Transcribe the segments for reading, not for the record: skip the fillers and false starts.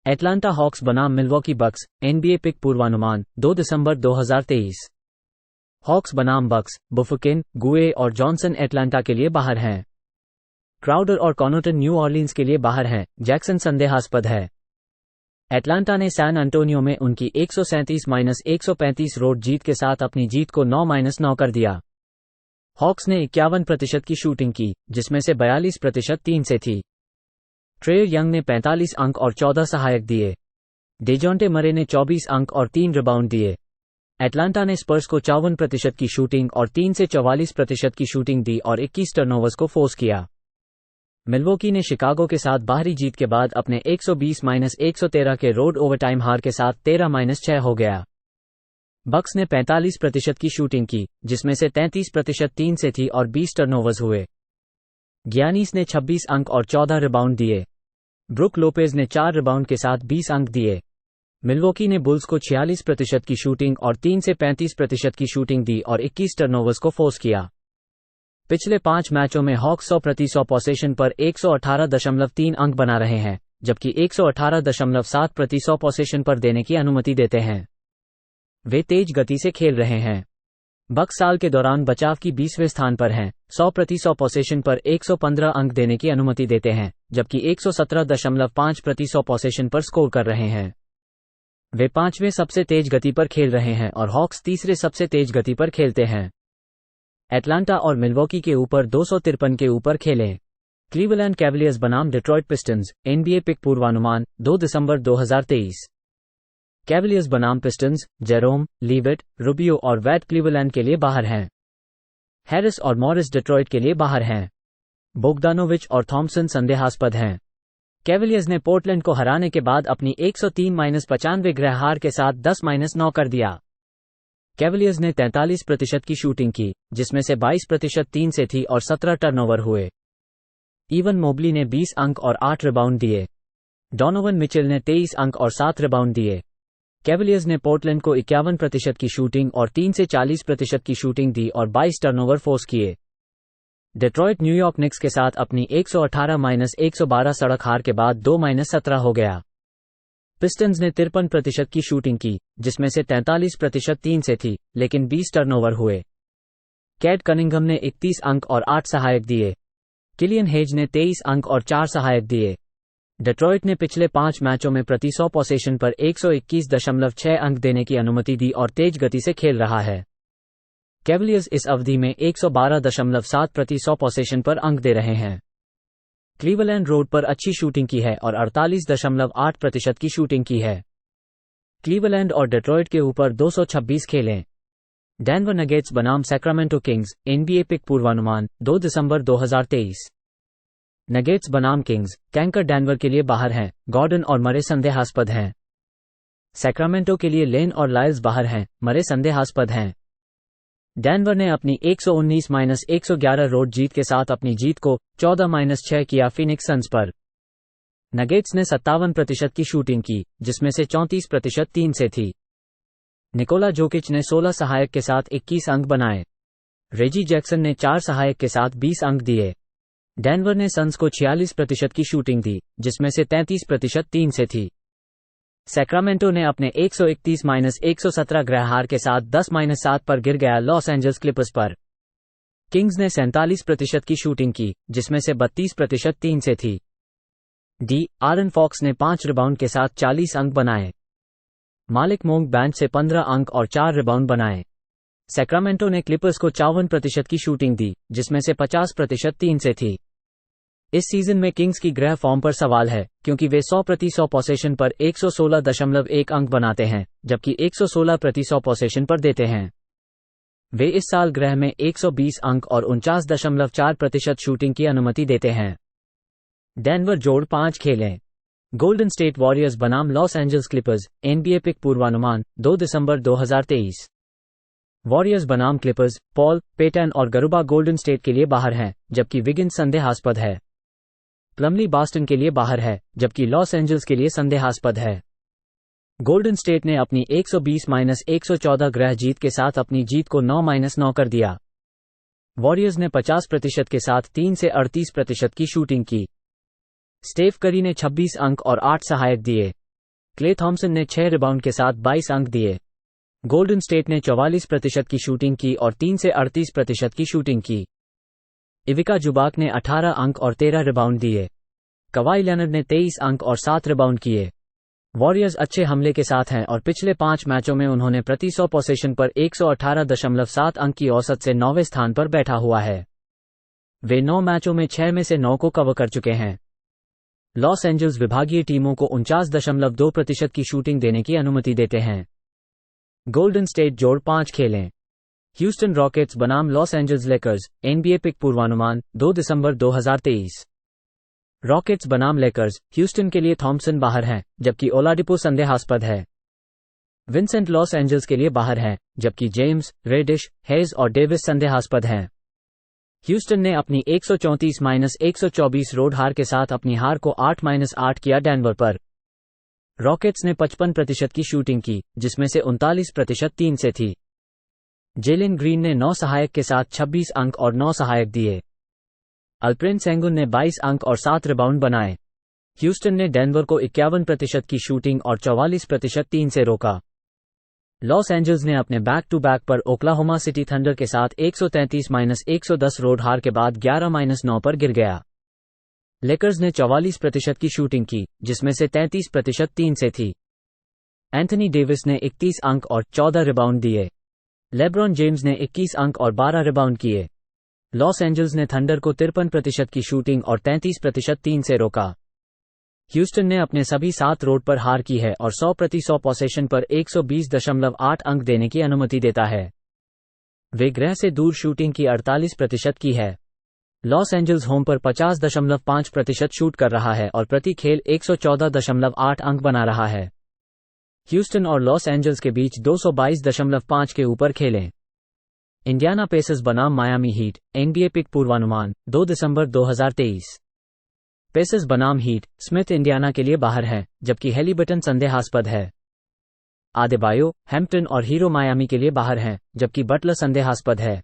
Atlanta hawks बनाम Milwaukee बक्स, NBA pick पूर्वानुमान 2 दिसंबर 2023। हॉक्स बनाम बक्स, बुफकिन, गुए और जॉनसन एटलांटा के लिए बाहर हैं। क्राउडर और कॉनोटन न्यू ऑरलीन्स के लिए बाहर हैं। जैक्सन संदेहास्पद है। एटलांटा ने सैन अंटोनियो में उनकी 137-135 रोड जीत के साथ अपनी जीत को 9-9 कर दिया। हॉक्स ने 51% की शूटिंग की, जिसमें से 42% 3 से थी। ट्रे यंग ने 45 अंक और 14 सहायक दिए। डेजॉन्टे मरे ने 24 अंक और 3 रिबाउंड दिए। एटलांटा ने स्पर्स को 54% की शूटिंग और 3 से 44% की शूटिंग दी और 21 टर्नओवर्स को फोर्स किया। मिल्वॉकी ने शिकागो के साथ बाहरी जीत के बाद अपने 120-113 के रोड ओवरटाइम हार के साथ 13-6 हो गया। बक्स ने 45% की शूटिंग की, जिसमें से 33% 3 से थी और 20 टर्नओवर्स हुए। गियानीस ने 26 अंक और 14 रिबाउंड दिए। ब्रुक लोपेज ने 4 रिबाउंड के साथ 20 अंक दिए। मिल्वॉकी ने बुल्स को 46% की शूटिंग और 3 से 35% की शूटिंग दी और 21 टर्नओवर्स को फोर्स किया। पिछले 5 मैचों में हॉक्स 100% पोसेशन पर 118.3 अंक बना रहे हैं, जबकि 118.7% पोसेशन पर देने की अनुमति देते हैं। वे तेज गति से खेल रहे हैं। बक्स साल के दौरान बचाव की 20वें स्थान पर हैं, 100% पोसेशन पर 115 अंक देने की अनुमति देते हैं, जबकि 117.5% पोसेशन पर स्कोर कर रहे हैं। वे 5वें सबसे तेज गति पर खेल रहे हैं और हॉक्स तीसरे सबसे तेज गति पर खेलते हैं। एटलांटा और मिल्वॉकी के ऊपर 253 के ऊपर खेलें। क्लीवलैंड कैवलियर्स बनाम डिट्रॉइट पिस्टन्स, एनबीए पिक पूर्वानुमान 2 दिसंबर 2023। कैवलियर्स बनाम पिस्टन्स, जेरोम, लीविट, रुबियो और वैट क्लीवलैंड के लिए बाहर हैं। हैरिस और मॉरिस डिट्रॉइट के लिए बाहर हैं। बोगदानोविच और थॉमसन संदेहास्पद हैं। कैवलियर्स ने पोर्टलैंड को हराने के बाद अपनी 103-95 गृह हार के साथ 10-9 कर दिया। कैवलियर्स ने 43% की शूटिंग की, जिसमें से 22% 3 से थी और 17 टर्नओवर हुए। इवन मोबली ने 20 अंक और 8 रिबाउंड दिए। डोनोवन मिचेल ने 23 अंक और 7 रिबाउंड दिए। कैवलियर्स ने पोर्टलैंड को 51% की शूटिंग और 3 से 40% की शूटिंग दी और 22 टर्नओवर फोर्स किए। डेट्रॉइट न्यूयॉर्क निक्स के साथ अपनी 118-112 सड़क हार के बाद 2-17 हो गया। पिस्टन्स ने 53% की शूटिंग की, जिसमें से 43% 3 से थी, लेकिन 20 टर्नओवर हुए। कैट कनिंघम ने 31 अंक और 8 सहायक दिए। किलियन हेज ने 23 अंक और 4 सहायक दिए। डेट्रॉइट ने पिछले 5 मैचों में प्रति 100 पोसेशन पर 121.6 अंक देने की अनुमति दी और तेज गति से खेल रहा है। कैवलियर्स इस अवधि में 112.7 प्रति 100 पोसेशन पर अंक दे रहे हैं। क्लीवलैंड रोड पर अच्छी शूटिंग की है और 48.8% की शूटिंग की है। क्लीवलैंड और डेट्रॉइट के ऊपर 226 खेलें। डेनवर नगेट्स बनाम सैक्रामेंटो किंग्स, एनबीए पिक पूर्वानुमान 2 दिसंबर 2023। नगेट्स बनाम किंग्स, कैंकर डेनवर के लिए बाहर हैं। गॉर्डन और मरे संदेहास्पद हैं। सैक्रामेंटो के लिए लेन और लाइल्स बाहर हैं। मरे संदेहास्पद हैं। डेनवर ने अपनी 119-111 रोड जीत के साथ अपनी जीत को 14-6 किया फिनिक्स सन्स पर। नगेट्स ने 57% की शूटिंग की, जिसमें से 34% 3 से थी। निकोला जोकिच ने 16 सहायक के साथ 21 अंक बनाए। रेजी जैक्सन ने 4 सहायक के साथ 20 अंक दिए। डेनवर ने सन्स को 46% की शूटिंग दी, जिसमें से 33% 3 से थी। सैक्रामेंटो ने अपने 131-117 गृह हार के साथ 10-7 पर गिर गया लॉस एंजल्स क्लिपर्स पर। किंग्स ने 47% की शूटिंग की, जिसमें से 32% 3 से थी। आरन फॉक्स ने 5 रिबाउंड के साथ 40 अंक बनाए। मालिक मोंग बैंच से 15 अंक और 4 रिबाउंड बनाए। सैक्रामेंटो ने क्लिपर्स को 54% की शूटिंग दी, जिसमें से 50% 3 से थी। इस सीजन में किंग्स की गृह फॉर्म पर सवाल है, क्योंकि वे 100% पोसेशन पर 116.1 अंक बनाते हैं, जबकि 116% पोसेशन पर देते हैं। वे इस साल गृह में 120 अंक और 49.4% शूटिंग की अनुमति देते हैं। डेनवर जोड़ 5 खेलें। गोल्डन स्टेट वॉरियर्स बनाम Los Angeles Clippers, NBA pick पूर्वानुमान 2 दिसंबर 2023। वॉरियर्स बनाम क्लिपर्स, पॉल, पेटन और गरुबा गोल्डन स्टेट के लिए बाहर हैं, जबकि विगिन्स संदेहास्पद है। प्लमली बॉस्टन के लिए बाहर है, जबकि लॉस एंजल्स के लिए संदेहास्पद है। गोल्डन स्टेट ने अपनी 120-114 गृह जीत के साथ अपनी जीत को 9-9 कर दिया। वॉरियर्स ने 50% के साथ 3 से 38% की शूटिंग की। स्टेफ करी ने 26 अंक और 8 सहायक दिए। क्ले थॉम्पसन ने 6 रिबाउंड के साथ 22 अंक दिए। गोल्डन स्टेट ने 44% की शूटिंग की और 3 से 38% की शूटिंग की। इविका जुबाक ने 18 अंक और 13 रिबाउंड दिए। कवाई लेनर्ड ने 23 अंक और 7 रिबाउंड किए। वॉरियर्स अच्छे हमले के साथ हैं और पिछले 5 मैचों में उन्होंने प्रति 100 पोसेशन पर 118.7 अंक की औसत से 9वें स्थान पर बैठा हुआ है। वे 9 मैचों में 6 में से 9 को कवर कर चुके हैं। लॉस एंजल्स विभागीय टीमों को 49.2% की शूटिंग देने की अनुमति देते हैं। गोल्डन स्टेट जोड़ 5 खेलें। ह्यूस्टन रॉकेट्स बनाम Los Angeles Lakers, NBA pick पूर्वानुमान 2 दिसंबर 2023। रॉकेट्स बनाम लेकर्स, ह्यूस्टन के लिए थॉम्पसन बाहर हैं, जबकि ओलाडिपो संदेहास्पद है। विंसेंट लॉस एंजल्स के लिए बाहर हैं, जबकि जेम्स, रेडिश, हेज और डेविस संदेहास्पद हैं। ह्यूस्टन ने अपनी 134-124 रोड हार के साथ अपनी हार को 8-8 किया डेनवर पर। रॉकेट्स ने 55% की शूटिंग की, जिसमें से 39% 3 से थी। जेलन ग्रीन ने 9 सहायक के साथ 26 अंक और 9 सहायक दिए। अल्प्रेन सेंगुन ने 22 अंक और 7 रिबाउंड बनाए। ह्यूस्टन ने डेनवर को 51% की शूटिंग और 44% 3 से रोका। लॉस एंजल्स ने अपने बैक टू बैक पर ओक्लाहोमा सिटी थंडर के साथ 133-110 रोड हार के बाद 11-9 पर गिर गया। लेकर्स ने 44% की शूटिंग की, जिसमें से 33% 3 से थी। एंथनी डेविस ने 31 अंक और 14 रिबाउंड दिए। लेब्रॉन जेम्स ने 21 अंक और 12 रिबाउंड किए। लॉस एंजल्स ने थंडर को 53% की शूटिंग और 33% 3 से रोका। ह्यूस्टन ने अपने सभी 7 रोड पर हार की है और 100% पोसेशन पर 120.8 अंक देने की अनुमति देता है। वे ग्रह से दूर शूटिंग की 48% की है। लॉस एंजल्स होम पर 50.5% शूट कर रहा है और प्रति खेल 114.8 अंक बना रहा है। ह्यूस्टन और लॉस एंजल्स के बीच 222.5 के ऊपर खेलें। इंडियाना पेसर्स बनाम मायामी हीट, NBA पिक पूर्वानुमान 2 दिसंबर 2023। पेसर्स बनाम हीट, स्मिथ इंडियाना के लिए बाहर हैं, जबकि हैलिबर्टन संदेहास्पद है। आदेबायो, हैम्पटन और हीरो मायामी के लिए बाहर हैं, जबकि बटलर संदेहास्पद है।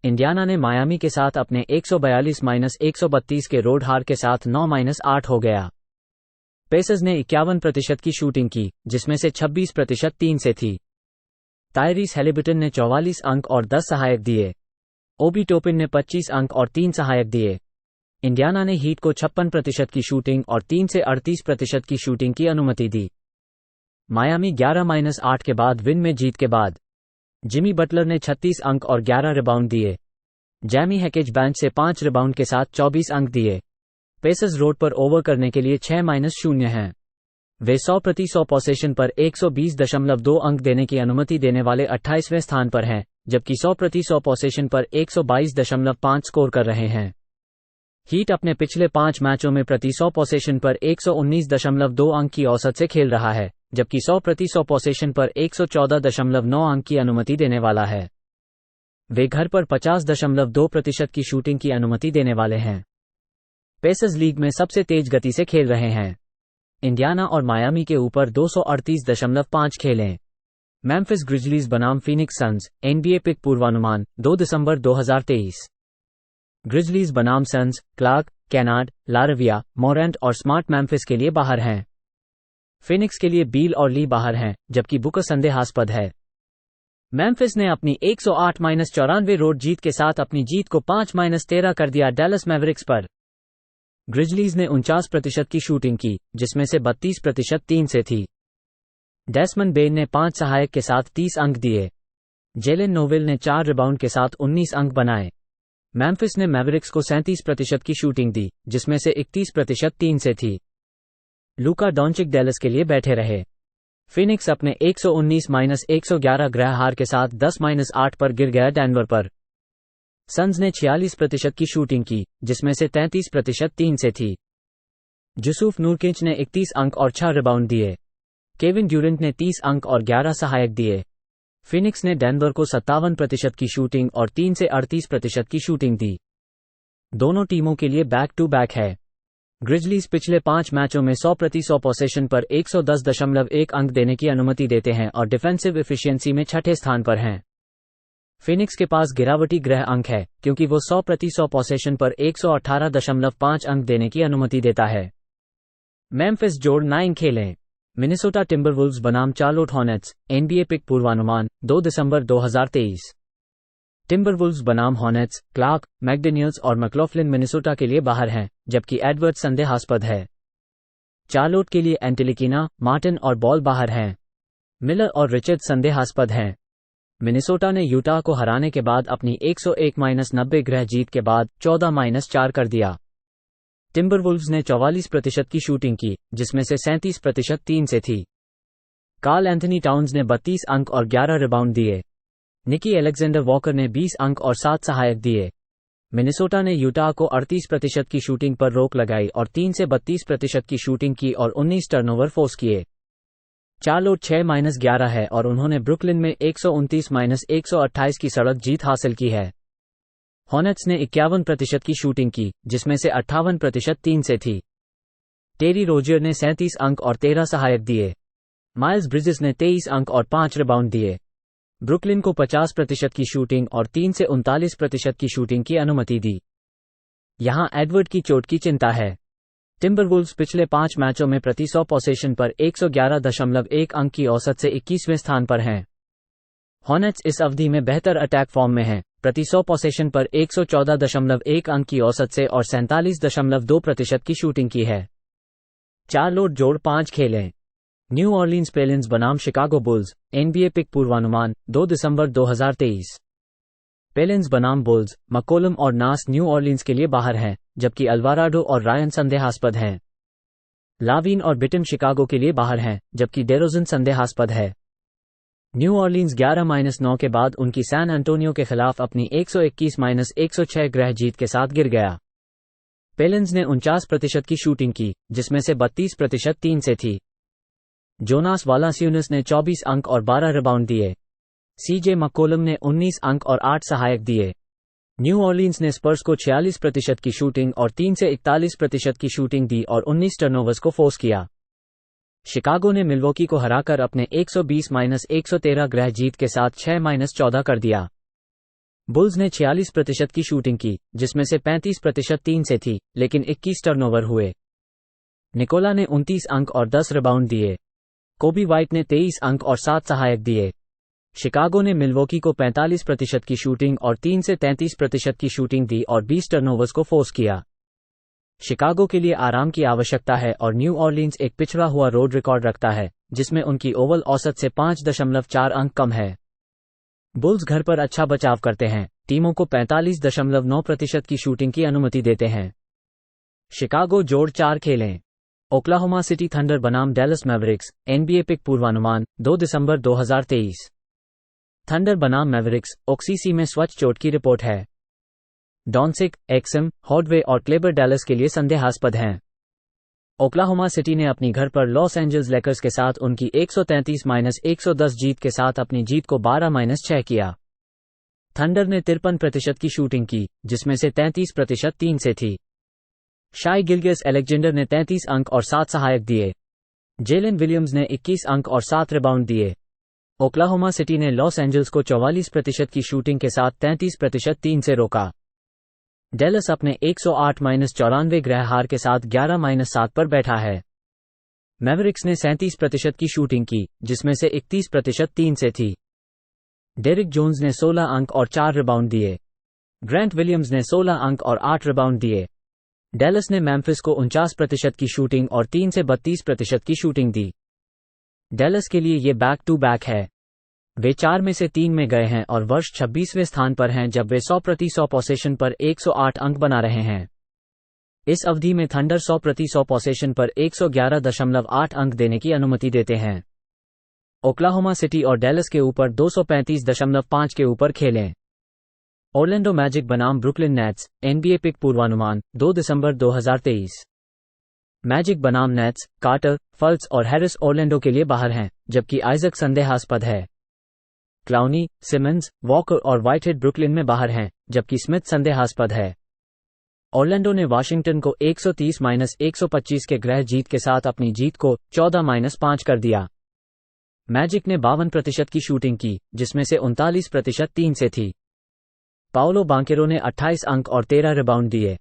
इंडियाना ने मायामी के साथ अपने 142-132 के रोड हार के साथ 9-8 हो गया। पेसर्स ने 51% की शूटिंग की, जिसमें से 26% 3 से थी। टायरीस हैलिबर्टन ने 44 अंक और 10 सहायक दिए। ओबी टोपिन ने 25 अंक और 3 सहायक दिए। इंडियाना ने हीट को 56% की शूटिंग और 3 से 38% की शूटिंग की अनुमति दी। मायामी 11-8 के बाद विन में जीत के बाद जिमी बटलर ने 36 अंक और 11 रिबाउंड दिए। जैमी हैकेज बेंच से 5 रिबाउंड के साथ 24 अंक दिए। पेसर्स रोड पर ओवर करने के लिए 6-0 हैं। वे 100% पोसेशन पर 120.2 अंक देने की अनुमति देने वाले 28वें स्थान पर हैं, जबकि 100% पोसेशन पर 122.5 स्कोर कर रहे हैं। हीट अपने पिछले 5 मैचों में प्रति 100 पोसेशन पर 119.2 अंक की औसत से खेल रहा है, जबकि 100% पोसेशन पर 114.9 अंक की अनुमति देने वाला है। वे घर पर 50.2% की शूटिंग की अनुमति देने वाले हैं। पेसर्स लीग में सबसे तेज गति से खेल रहे हैं। इंडियाना और मायामी के ऊपर 238.5 खेलें। मेम्फिस ग्रिजलीज बनाम फीनिक्स सन्स, NBA पिक पूर्वानुमान 2 दिसंबर 2023। ग्रिजलीज बनाम सन्स, क्लार्क, कैनार्ड, लारविया, मोरेंट और स्मार्ट मेम्फिस के लिए बाहर हैं। फिनिक्स के लिए बील और ली बाहर हैं, जबकि बुकर संदेहास्पद है। मेम्फिस ने अपनी 108-94 रोड जीत के साथ अपनी जीत को 5-13 कर दिया डैलस मैवरिक्स पर। ग्रिजलीज ने 49% की शूटिंग की, जिसमें से 32% 3 से थी। डेस्मंड बेन ने 5 सहायक के साथ 30 अंक दिए। जेलन नोवेल ने 4 रिबाउंड के साथ 19 अंक बनाए। मेम्फिस ने मैवरिक्स को 37% की शूटिंग दी, जिसमें से 31% 3 से थी। लूका डॉन्चिक डैलस के लिए बैठे रहे। फिनिक्स अपने 119-111 ग्रह हार के साथ 10-8 पर गिर गया डेनवर पर। सन्स ने 46% की शूटिंग की, जिसमें से 33% 3 से थी। जुसूफ नूरकिंच ने 31 अंक और 6 रिबाउंड दिए। केविन ड्यूरेंट ने 30 अंक और 11 सहायक दिए। फिनिक्स ने डेनवर को 57% की शूटिंग और 3 से 38% की शूटिंग दी। दोनों टीमों के लिए बैक टू बैक है। ग्रिजलीज पिछले 5 मैचों में 100% पोसेशन पर 110.1 अंक देने की अनुमति देते हैं और डिफेंसिव एफिशिएंसी में 6ठे स्थान पर हैं। फिनिक्स के पास गिरावटी ग्रह अंक है, क्योंकि वो 100% पोसेशन पर 118.5 अंक देने की अनुमति देता है। मेम्फिस जोड़ 9 खेलें। मिनेसोटा टिम्बरवुल्व्स बनाम चार्लोट हॉर्नेट्स, NBA पिक पूर्वानुमान 2 दिसंबर 2023। टिम्बरवुल्व्स बनाम हॉर्नेट्स, क्लार्क, मैकडैनियल्स और मैक्लॉफ्लिन मिनेसोटा के लिए बाहर हैं, जबकि एडवर्ड्स संदेहास्पद है। चार्लोट के लिए एंटिलिकीना, मार्टिन और बॉल बाहर हैं। मिलर और रिचर्ड संदेहास्पद हैं। मिनेसोटा ने यूटा को हराने के बाद अपनी 101-90 गृह जीत के बाद 14-4 कर दिया। टिम्बरवुल्व्स ने 44% की शूटिंग की, जिसमें से 37% 3 से थी। कार्ल एंथनी टाउन्स ने 32 अंक और 11 रिबाउंड दिए। निकी एलेक्जेंडर वॉकर ने 20 अंक और 7 सहायक दिए। मिनेसोटा ने यूटा को 38% की शूटिंग पर रोक लगाई और 3 से 32% की शूटिंग की और 19 टर्नओवर फोर्स किए। चार्लोट 6-11 है और उन्होंने ब्रुकलिन में 129-128 की सड़क जीत हासिल की है। हॉर्नेट्स ने 51% की शूटिंग की, जिसमें से 58% 3 से थी। टेरी रोजियर ने 37 अंक और 13 सहायक दिए। माइल्स ब्रिजेस ने 23 अंक और 5 रिबाउंड दिए। ब्रुकलिन को 50% की शूटिंग और 3 से 39% की शूटिंग की अनुमति दी। यहां एडवर्ड की चोट की चिंता है। टिम्बरवुल्व्स पिछले 5 मैचों में प्रति 100 पोसेशन पर 111.1 अंक की औसत से 21वें स्थान पर हैं। हॉर्नेट्स इस अवधि में बेहतर अटैक फॉर्म में हैं, प्रति 100 पोसेशन पर 114.1 अंक की औसत से और 47.2% की शूटिंग की है। चार्लोट जोड़ 5 खेलें। न्यू ऑरलीन्स पेलिंस बनाम शिकागो बुल्स, NBA पिक पूर्वानुमान 2 दिसंबर 2023। पेलिंस बनाम बुल्स, मकोलम और नास न्यू ऑरलीन्स के लिए बाहर हैं, जबकि अल्वाराडो और रायन संदेहास्पद हैं। लावीन और बिटम शिकागो के लिए बाहर हैं, जबकि डेरोजन संदेहास्पद है। न्यू ऑरलीन्स 11-9 के बाद उनकी सैन एंटोनियो के खिलाफ अपनी 121-106 गृह जीत के साथ गिर गया। पेलिंस ने 49% की शूटिंग की, जिसमें से 32% 3 से थी। जोनास वालासियुनस ने 24 अंक और 12 रिबाउंड दिए। CJ मकोलम ने 19 अंक और 8 सहायक दिए। न्यू ऑरलीन्स ने स्पर्स को 46% की शूटिंग और 3 से 41% की शूटिंग दी और 19 टर्नओवर्स को फोर्स किया। शिकागो ने मिल्वॉकी को हराकर अपने 120-113 गृह जीत के साथ 6-14 कर दिया। बुल्स ने 46% की शूटिंग की, जिसमें से 35% 3 से थी, लेकिन 21 टर्नओवर हुए। निकोला ने 29 अंक और 10 रिबाउंड दिए। कोबी वाइट ने 23 अंक और 7 सहायक दिए। शिकागो ने मिल्वॉकी को 45% की शूटिंग और 3 से 33% की शूटिंग दी और 20 टर्नओवर्स को फोर्स किया। शिकागो के लिए आराम की आवश्यकता है और न्यू ऑरलीन्स एक पिछड़ा हुआ रोड रिकॉर्ड रखता है, जिसमें उनकी ओवल औसत से 5.4 अंक कम है। बुल्स घर पर अच्छा बचाव करते हैं, टीमों को 45.9% की शूटिंग की अनुमति देते हैं। शिकागो जोड़ 4 खेलें। ओक्लाहोमा सिटी थंडर बनाम डैलस मैवरिक्स, NBA पिक पूर्वानुमान 2 दिसंबर 2023। थंडर बनाम मैवरिक्स, ओक्सीसी में स्वच्छ चोट की रिपोर्ट है। डॉन्सिक, एक्सम, हॉडवे और क्लेबर डैलस के लिए संदेहास्पद हैं। ओक्लाहोमा सिटी ने अपनी घर पर लॉस एंजल्स लेकर्स के साथ उनकी 133-110 जीत के साथ अपनी जीत को 12-6 किया। थंडर ने 53% की शूटिंग की, जिसमें से 33% 3 से थी। शाई गिल्गियस एलेक्जेंडर ने 33 अंक और 7 सहायक दिए। जेलन विलियम्स ने 21 अंक और 7 रिबाउंड दिए। ओक्लाहोमा सिटी ने लॉस एंजल्स को 44% की शूटिंग के साथ 33% 3 से रोका। डेलस अपने 108-94 गृह हार के साथ 11-7 पर बैठा है। मैवरिक्स ने 37% की शूटिंग की, जिसमें से 31% 3 से थी। डेरिक जोन्स ने 16 अंक और 4 रिबाउंड दिए। ग्रैंट विलियम्स ने 16 अंक और 8 रिबाउंड दिए। डेलस ने मैम्फिस को 49% की शूटिंग और 3 से 32% की शूटिंग दी। डेलस के लिए ये बैक टू बैक है। वे 4 में से 3 में गए हैं और वर्ष 26वें स्थान पर हैं जब वे 100% पोसेशन पर 108 अंक बना रहे हैं। इस अवधि में थंडर 100% पोसेशन पर 111.8 अंक देने की अनुमति देते हैं। ओक्लाहोमा सिटी और डेलस के ऊपर 235.5 के ऊपर खेलें। ओरलैंडो मैजिक बनाम ब्रुकलिन नेट्स, NBA पिक पूर्वानुमान 2 दिसंबर 2023। मैजिक बनाम नेट्स, कार्टर, फल्स और हैरिस ओरलैंडो के लिए बाहर हैं, जबकि आइजक संदेहास्पद है। क्लाउनी, सिमंस, वॉकर और व्हाइटहेड ब्रुकलिन में बाहर हैं, जबकि स्मिथ संदेहास्पद है। ओरलैंडो ने वाशिंगटन को 130-125 के गृह जीत के साथ अपनी जीत को 14-5 कर दिया। मैजिक ने 52% की शूटिंग की, जिसमें से 39% 3 से थी। पाओलो बांकेरो ने 28 अंक और 13 रिबाउंड दिए।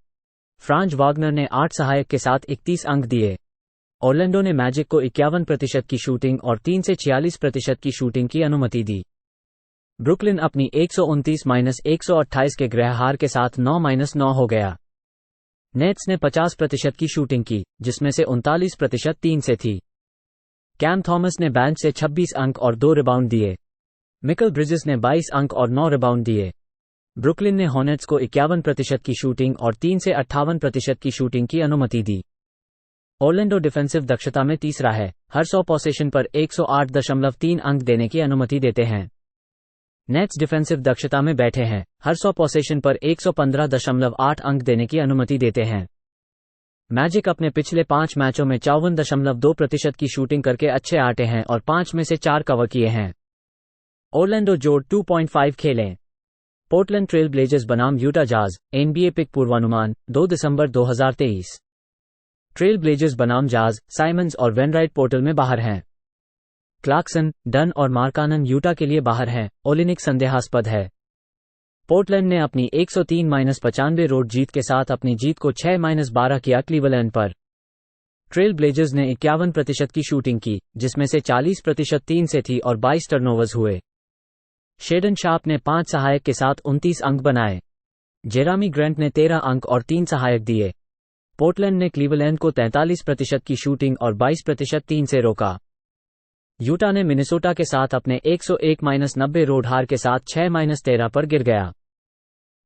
फ्रांज वागनर ने 8 सहायक के साथ 31 अंक दिए। ऑरलैंडो ने मैजिक को 51% की शूटिंग और 3 से 46% की शूटिंग की अनुमति दी। ब्रुकलिन अपनी 129-128 के गृहहार के साथ 9-9 हो गया। नेट्स ने 50% की शूटिंग की, जिसमें से 39% 3 से थी। कैम थॉमस ने बेंच से 26 अंक और 2 रिबाउंड दिए। मिकल ब्रिजेस ने 22 अंक और 9 रिबाउंड दिए। ब्रुकलिन ने हॉर्नेट्स को 51% की शूटिंग और 3 से 58% की शूटिंग की अनुमति दी। ऑरलैंडो डिफेंसिव दक्षता में तीसरा है, हर 100 पोसेशन पर 108.3 अंक देने की अनुमति देते हैं। नेट्स डिफेंसिव दक्षता में बैठे हैं, हर 100 पोसेशन पर 115.8 अंक देने की अनुमति देते हैं। मैजिक अपने पिछले 5 मैचों में 54.2% की शूटिंग करके अच्छे आटे हैं और 5 में से 4 कवर किए हैं। ऑरलैंडो जोड़ 2.5 खेलें। पोर्टलैंड ट्रेल ब्लेजर्स बनाम यूटा जाज, NBA पिक पूर्वानुमान 2 दिसंबर 2023। ट्रेल ब्लेजर्स बनाम जाज, साइमंस और वेनराइट पोर्टल में बाहर हैं। क्लार्कसन, डन और मार्कानन यूटा के लिए बाहर हैं। ओलिनिक संदेहास्पद है। पोर्टलैंड ने अपनी 103-95 रोड जीत के साथ अपनी जीत को 6-12 किया क्लीवलैंड पर। ट्रेल ब्लेजर्स ने 51% की शूटिंग की, जिसमें से 40% 3 से थी और 22 टर्नओवर्स हुए। शेडन शार्प ने 5 सहायक के साथ 29 अंक बनाए। जेरामी ग्रेंट ने 13 अंक और 3 सहायक दिए। पोर्टलैंड ने क्लीवलैंड को 43% की शूटिंग और 22% 3 से रोका। यूटा ने मिनेसोटा के साथ अपने 101-90 रोड हार के साथ 6-13 पर गिर गया।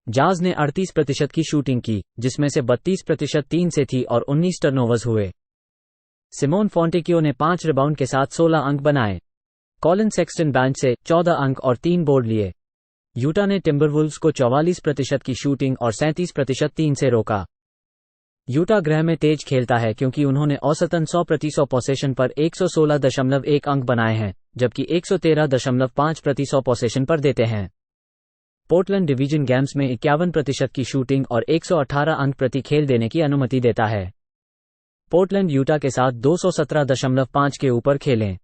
जाज ने 38% की शूटिंग की, जिसमें से 32% 3 से थी और 19 टर्नओवर्स हुए। सिमोन फोंटेक्यो ने 5 रिबाउंड के साथ 16 अंक बनाए। कॉलिन सेक्सटन बेंच से 14 अंक और 3 बोर्ड लिए। यूटा ने टिम्बरवुल्व्स को 44% की शूटिंग और 37% 3 से रोका। यूटा गृह में तेज खेलता है क्योंकि उन्होंने औसतन 100% पोसेशन पर 116.1 अंक बनाए हैं, जबकि 113.5% पोसेशन पर देते हैं। पोर्टलैंड डिवीजन गेम्स में 51% की शूटिंग और 118 अंक प्रति खेल देने की अनुमति देता है। पोर्टलैंड यूटा के साथ 217.5 के ऊपर खेलें।